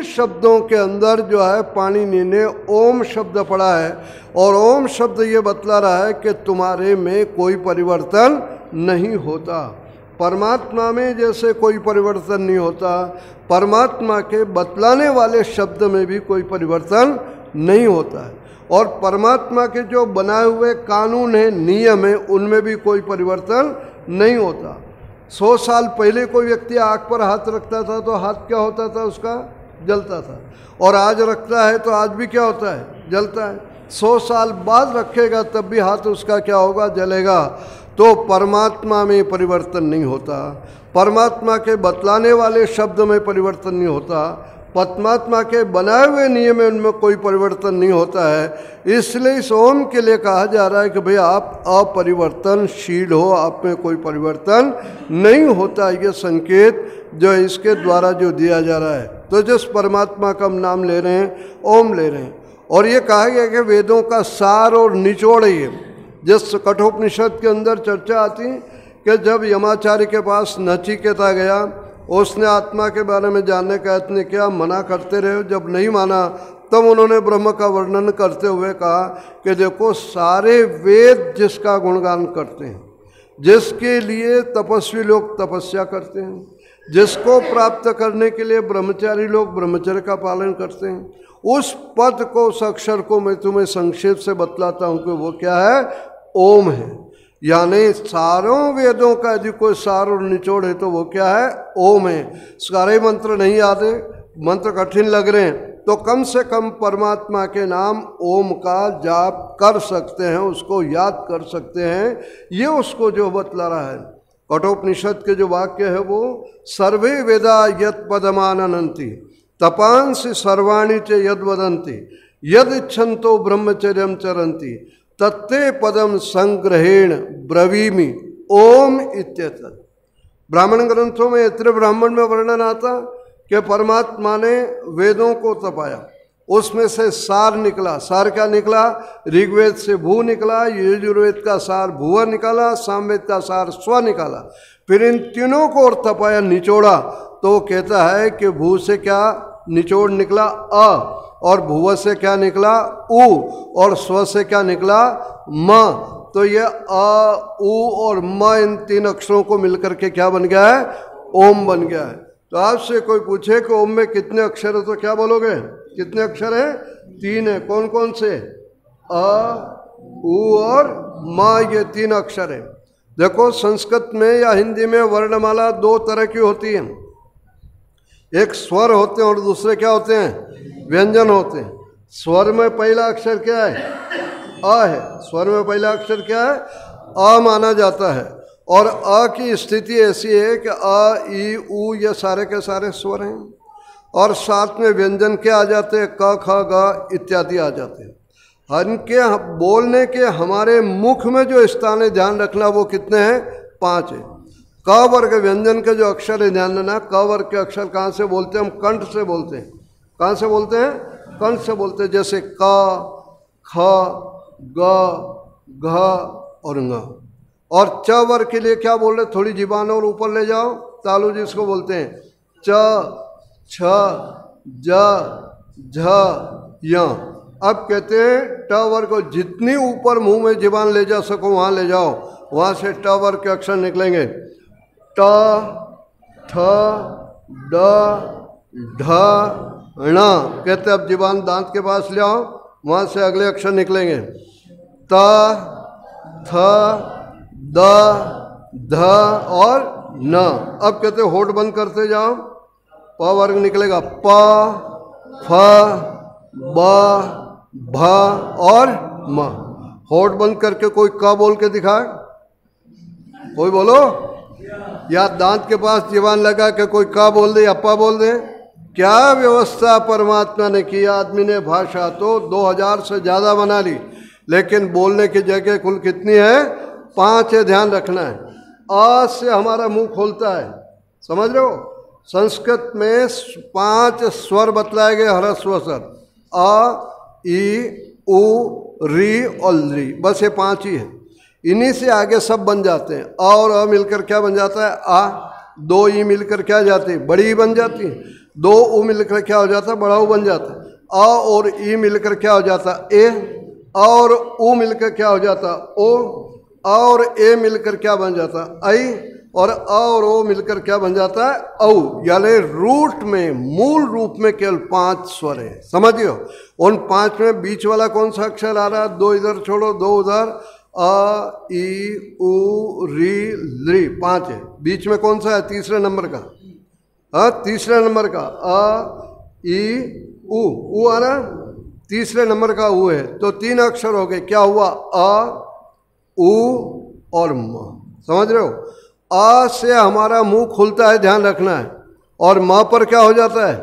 शब्दों के अंदर जो है पाणिनि ने ओम शब्द पढ़ा है, और ओम शब्द ये बतला रहा है कि तुम्हारे में कोई परिवर्तन नहीं होता। परमात्मा में जैसे कोई परिवर्तन नहीं होता, परमात्मा के बतलाने वाले शब्द में भी कोई परिवर्तन नहीं होता है, और परमात्मा के जो बनाए हुए कानून हैं, नियम हैं, उनमें भी कोई परिवर्तन नहीं होता। 100 साल पहले कोई व्यक्ति आँख पर हाथ रखता था तो हाथ क्या होता था उसका? जलता था, और आज रखता है तो आज भी क्या होता है? जलता है। 100 साल बाद रखेगा तब भी हाथ उसका क्या होगा? जलेगा। तो परमात्मा में परिवर्तन नहीं होता, परमात्मा के बतलाने वाले शब्द में परिवर्तन नहीं होता, परमात्मा के बनाए हुए नियम में उनमें कोई परिवर्तन नहीं होता है। इसलिए इस ओम के लिए कहा जा रहा है कि भाई आप अपरिवर्तनशील हो, आप में कोई परिवर्तन नहीं होता। ये संकेत जो इसके द्वारा जो दिया जा रहा है, तो जिस परमात्मा का हम नाम ले रहे हैं, ओम ले रहे हैं, और ये कहा गया कि वेदों का सार और निचोड़ है ये। जिस कठोपनिषद के अंदर चर्चा आती कि जब यमाचार्य के पास नचिकेता गया, उसने आत्मा के बारे में जानने का यत्न किया, मना करते रहे, जब नहीं माना तब उन्होंने ब्रह्म का वर्णन करते हुए कहा कि देखो सारे वेद जिसका गुणगान करते हैं, जिसके लिए तपस्वी लोग तपस्या करते हैं, जिसको प्राप्त करने के लिए ब्रह्मचारी लोग ब्रह्मचर्य का पालन करते हैं, उस पद को, उस अक्षर को मैं तुम्हें संक्षेप से बतलाता हूँ कि वो क्या है? ओम है। यानी सारों वेदों का यदि कोई सार और निचोड़ है तो वो क्या है? ओम है। सारे मंत्र नहीं याद है, मंत्र कठिन लग रहे हैं, तो कम से कम परमात्मा के नाम ओम का जाप कर सकते हैं, उसको याद कर सकते हैं। ये उसको जो बतला रहा है। कठोपनिषद के जो वाक्य है वो सर्वे वेदा यत् पदमानन्ति तपांसि सर्वाणि च यद वदन्ति यद इच्छन्तो ब्रह्मचर्यम चरन्ति तत्ते पदम संग्रहेण ब्रवीमि ओम इत्येतत्। ब्राह्मण ग्रंथों में इतने ब्राह्मण में वर्णन आता कि परमात्मा ने वेदों को तपाया, उसमें से सार निकला। सार क्या निकला? ऋग्वेद से भू निकला, यजुर्वेद का सार भुव निकाला, सामवेद का सार स्व निकाला, फिर इन तीनों को और तपाया, निचोड़ा। तो वो कहता है कि भू से क्या निचोड़ निकला? अ, और भुव से क्या निकला? उ, और स्व से क्या निकला? म। तो ये अ, उ और म, इन तीन अक्षरों को मिलकर के क्या बन गया है? ओम बन गया है। तो आपसे कोई पूछे कि ओम में कितने अक्षर है तो क्या बोलोगे? कितने अक्षर हैं? 3 है। कौन कौन से? अ, उ और म, ये 3 अक्षर है। देखो संस्कृत में या हिंदी में वर्णमाला 2 तरह की होती है, एक स्वर होते हैं और दूसरे क्या होते हैं? व्यंजन होते हैं। स्वर में पहला अक्षर क्या है? अ है। स्वर में पहला अक्षर क्या है? अ माना जाता है, और अ की स्थिति ऐसी है कि अ, ई, उ ये सारे के सारे स्वर हैं, और साथ में व्यंजन के आ जाते हैं, क, ख, ग इत्यादि आ जाते हैं। इनके बोलने के हमारे मुख में जो स्थान है ध्यान रखना, वो कितने हैं? 5 है। क वर्ग व्यंजन के जो अक्षर है ध्यान देना, क वर्ग के अक्षर कहाँ से बोलते हैं? हम कंठ से बोलते हैं। कहाँ से बोलते हैं? कंठ से बोलते हैं। जैसे क, ख, ग, घ और ङ। और च वर्ग के लिए क्या बोल रहे? थोड़ी जीवान और ऊपर ले जाओ, तालु जिसको बोलते हैं। च, छ, ज, झ, य। अब कहते हैं ट वर्ग को जितनी ऊपर मुंह में जीवान ले जा सको वहाँ ले जाओ, वहाँ से ट वर्ग के अक्षर निकलेंगे। ट, ठ, ड, ढ, ण। कहते अब जीवान दांत के पास ले आओ, वहाँ से अगले अक्षर निकलेंगे। त, थ, द, ध और न। अब कहते होठ बंद करते जाओ, प वर्ग निकलेगा। प, फ, ब, भ और म। होठ बंद करके कोई क बोल के दिखाए? कोई बोलो। या दांत के पास जीवान लगा के कोई क बोल दे या प बोल दे। क्या व्यवस्था परमात्मा ने की। आदमी ने भाषा तो 2000 से ज़्यादा बना ली, लेकिन बोलने की जगह कुल कितनी है? 5 है। ध्यान रखना है। अ से हमारा मुंह खोलता है, समझ रहे हो? संस्कृत में 5 स्वर बतलाए गए, ह्रस्व स्वर। अ, ई, उ, री और ली, बस ये 5 ही है। इन्हीं से आगे सब बन जाते हैं। अ और अ मिलकर क्या बन जाता है? आ। 2 ई मिलकर क्या जाती है? बड़ी बन जाती है। दो ऊ मिलकर क्या हो जाता, बड़ा ऊ बन जाता। अ और ई मिलकर क्या हो जाता, ए। अ और ऊ मिलकर क्या हो जाता, ओ। अ और ए मिलकर क्या बन जाता, आई। और अ और ओ मिलकर क्या बन जाता है, औ। यानी रूट में, मूल रूप में केवल 5 स्वर है, समझियो। उन 5 में बीच वाला कौन सा अक्षर आ रहा है, 2 इधर छोड़ो, 2 उधर, अ ई उ री ली, 5 है। बीच में कौन सा है, तीसरे नंबर का, तीसरे नंबर का अ ई उ आ रहा, तीसरे नंबर का उ है। तो 3 अक्षर हो गए, क्या हुआ, अ उ और म। समझ रहे हो, अ से हमारा मुंह खुलता है, ध्यान रखना है, और म पर क्या हो जाता है,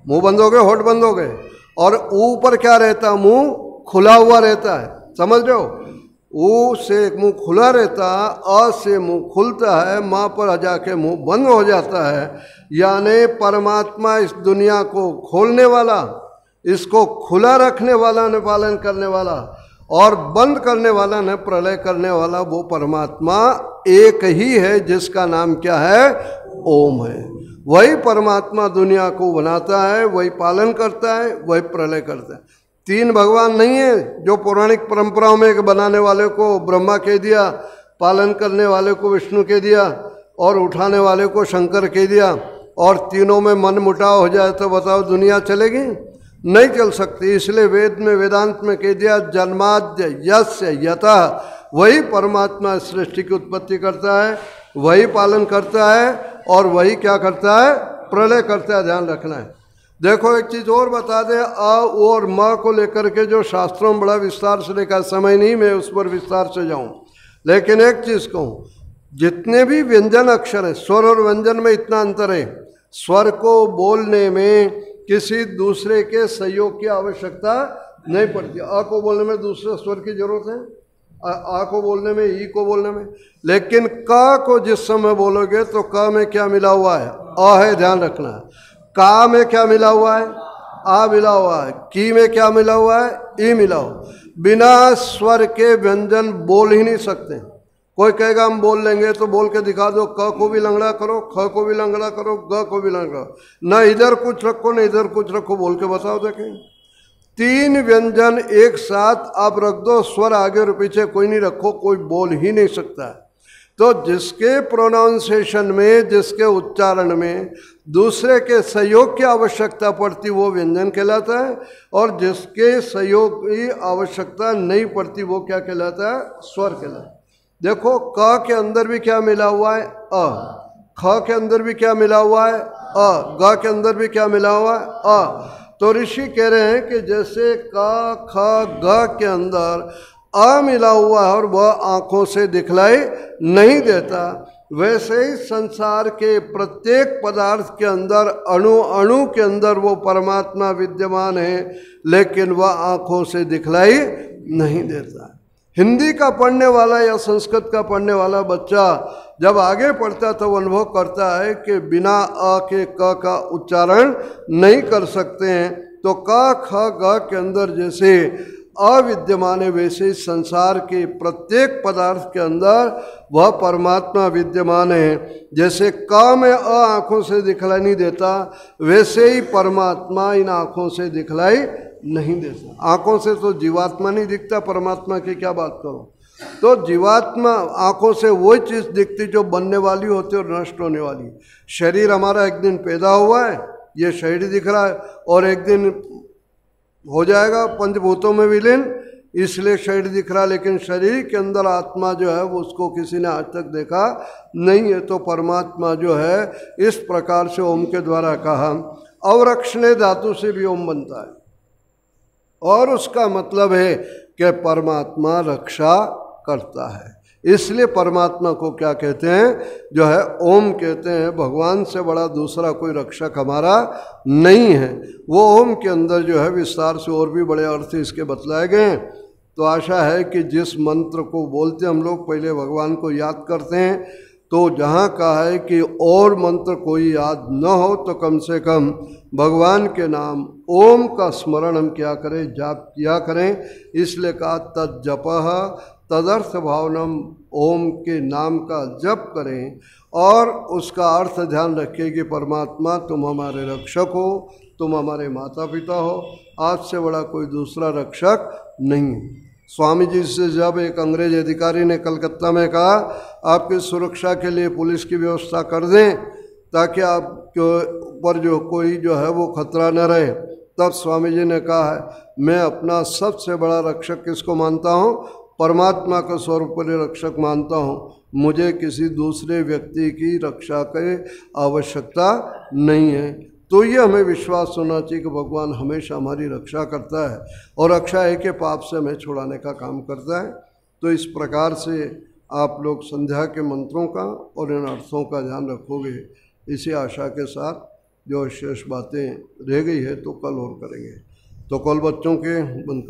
मुंह बंद हो गए, होठ बंद हो गए। और ऊ पर क्या रहता है, मुंह खुला हुआ रहता है, समझ रहे हो। ऊ से मुंह खुला रहता है, अ से मुंह खुलता है, माँ पर जाके मुंह बंद हो जाता है। यानी परमात्मा इस दुनिया को खोलने वाला, इसको खुला रखने वाला, न पालन करने वाला, और बंद करने वाला, न प्रलय करने वाला, वो परमात्मा एक ही है, जिसका नाम क्या है, ओम है। वही परमात्मा दुनिया को बनाता है, वही पालन करता है, वही प्रलय करता है। 3 भगवान नहीं है, जो पौराणिक परंपराओं में एक बनाने वाले को ब्रह्मा कह दिया, पालन करने वाले को विष्णु कह दिया, और उठाने वाले को शंकर कह दिया, और तीनों में मन मुटाव हो जाए तो बताओ दुनिया चलेगी, नहीं चल सकती। इसलिए वेद में, वेदांत में कह दिया, जन्माद्य यस्य यतः, वही परमात्मा सृष्टि की उत्पत्ति करता है, वही पालन करता है, और वही क्या करता है, प्रलय करता है। ध्यान रखना है। देखो एक चीज़ और बता दें, अ और म को लेकर के जो शास्त्रों में बड़ा विस्तार से लिखा, समय नहीं मैं उस पर विस्तार से जाऊं, लेकिन एक चीज़ कहूँ, जितने भी व्यंजन अक्षर हैं, स्वर और व्यंजन में इतना अंतर है। स्वर को बोलने में किसी दूसरे के सहयोग की आवश्यकता नहीं पड़ती। अ को बोलने में दूसरे स्वर की जरूरत है, आ को बोलने में, ई को बोलने में। लेकिन क को जिस समय बोलोगे तो क में क्या मिला हुआ है, अ है, ध्यान रखना है। का में क्या मिला हुआ है, आ मिला हुआ है। की में क्या मिला हुआ है, ई मिला हुआ। बिना स्वर के व्यंजन बोल ही नहीं सकते। कोई कहेगा हम बोल लेंगे, तो बोल के दिखा दो, क को भी लंगड़ा करो, ख को भी लंगड़ा करो, ग को भी लंगड़ा करो, न इधर कुछ रखो न इधर कुछ रखो, बोल के बताओ देखें। 3 व्यंजन एक साथ आप रख दो, स्वर आगे और पीछे कोई नहीं रखो, कोई बोल ही नहीं सकता है। तो जिसके प्रोनाउंसिएशन में, जिसके उच्चारण में दूसरे के सहयोग की आवश्यकता पड़ती वो व्यंजन कहलाता है, और जिसके सहयोग की आवश्यकता नहीं पड़ती वो क्या कहलाता है, स्वर कहलाता है। देखो क के अंदर भी क्या मिला हुआ है, अ। ख के अंदर भी क्या मिला हुआ है, अ। ग के अंदर भी क्या मिला हुआ है, अ। तो ऋषि कह रहे हैं कि जैसे क ख ग के अंदर अ मिला हुआ है और वह आंखों से दिखलाई नहीं देता, वैसे ही संसार के प्रत्येक पदार्थ के अंदर, अणु अणु के अंदर वो परमात्मा विद्यमान है, लेकिन वह आंखों से दिखलाई नहीं देता। हिंदी का पढ़ने वाला या संस्कृत का पढ़ने वाला बच्चा जब आगे पढ़ता तो अनुभव करता है कि बिना अ के क का उच्चारण नहीं कर सकते हैं। तो क ख ग के अंदर जैसे अविद्यमान है, वैसे ही संसार के प्रत्येक पदार्थ के अंदर वह परमात्मा विद्यमान है। जैसे क में अ आँखों से दिखलाई नहीं देता, वैसे ही परमात्मा इन आँखों से दिखलाई नहीं देता। आँखों से तो जीवात्मा नहीं दिखता, परमात्मा की क्या बात करो। तो जीवात्मा आँखों से वही चीज़ दिखती जो बनने वाली होती है और नष्ट होने वाली। शरीर हमारा एक दिन पैदा हुआ है, ये शरीर दिख रहा है, और एक दिन हो जाएगा पंचभूतों में विलीन, इसलिए शरीर दिख रहा है, लेकिन शरीर के अंदर आत्मा जो है वो उसको किसी ने आज तक देखा नहीं है। तो परमात्मा जो है इस प्रकार से ओम के द्वारा कहा, अवरक्षणे धातु से भी ओम बनता है, और उसका मतलब है कि परमात्मा रक्षा करता है। इसलिए परमात्मा को क्या कहते हैं, जो है ओम कहते हैं। भगवान से बड़ा दूसरा कोई रक्षक हमारा नहीं है। वो ओम के अंदर जो है विस्तार से और भी बड़े अर्थ इसके बतलाए गए हैं। तो आशा है कि जिस मंत्र को बोलते हम लोग पहले भगवान को याद करते हैं, तो जहाँ कहा है कि और मंत्र कोई याद न हो तो कम से कम भगवान के नाम ओम का स्मरण हम क्या करें, जाप किया करें। इसलिए कहा तज्जपः तदर्थ भावनम ओम के नाम का जप करें और उसका अर्थ ध्यान रखें कि परमात्मा तुम हमारे रक्षक हो, तुम हमारे माता पिता हो, आपसे बड़ा कोई दूसरा रक्षक नहीं है। स्वामी जी से जब एक अंग्रेज अधिकारी ने कलकत्ता में कहा आपकी सुरक्षा के लिए पुलिस की व्यवस्था कर दें ताकि आपके ऊपर जो कोई जो है वो खतरा न रहे, तब स्वामी जी ने कहा है मैं अपना सबसे बड़ा रक्षक किसको मानता हूँ? परमात्मा को सर्वोपरि रक्षक मानता हूँ। मुझे किसी दूसरे व्यक्ति की रक्षा की आवश्यकता नहीं है। तो ये हमें विश्वास होना चाहिए कि भगवान हमेशा हमारी रक्षा करता है और रक्षा है कि पाप से हमें छुड़ाने का काम करता है। तो इस प्रकार से आप लोग संध्या के मंत्रों का और इन अर्थों का ध्यान रखोगे, इसी आशा के साथ जो शेष बातें रह गई है तो कल और करेंगे। तो कल बच्चों के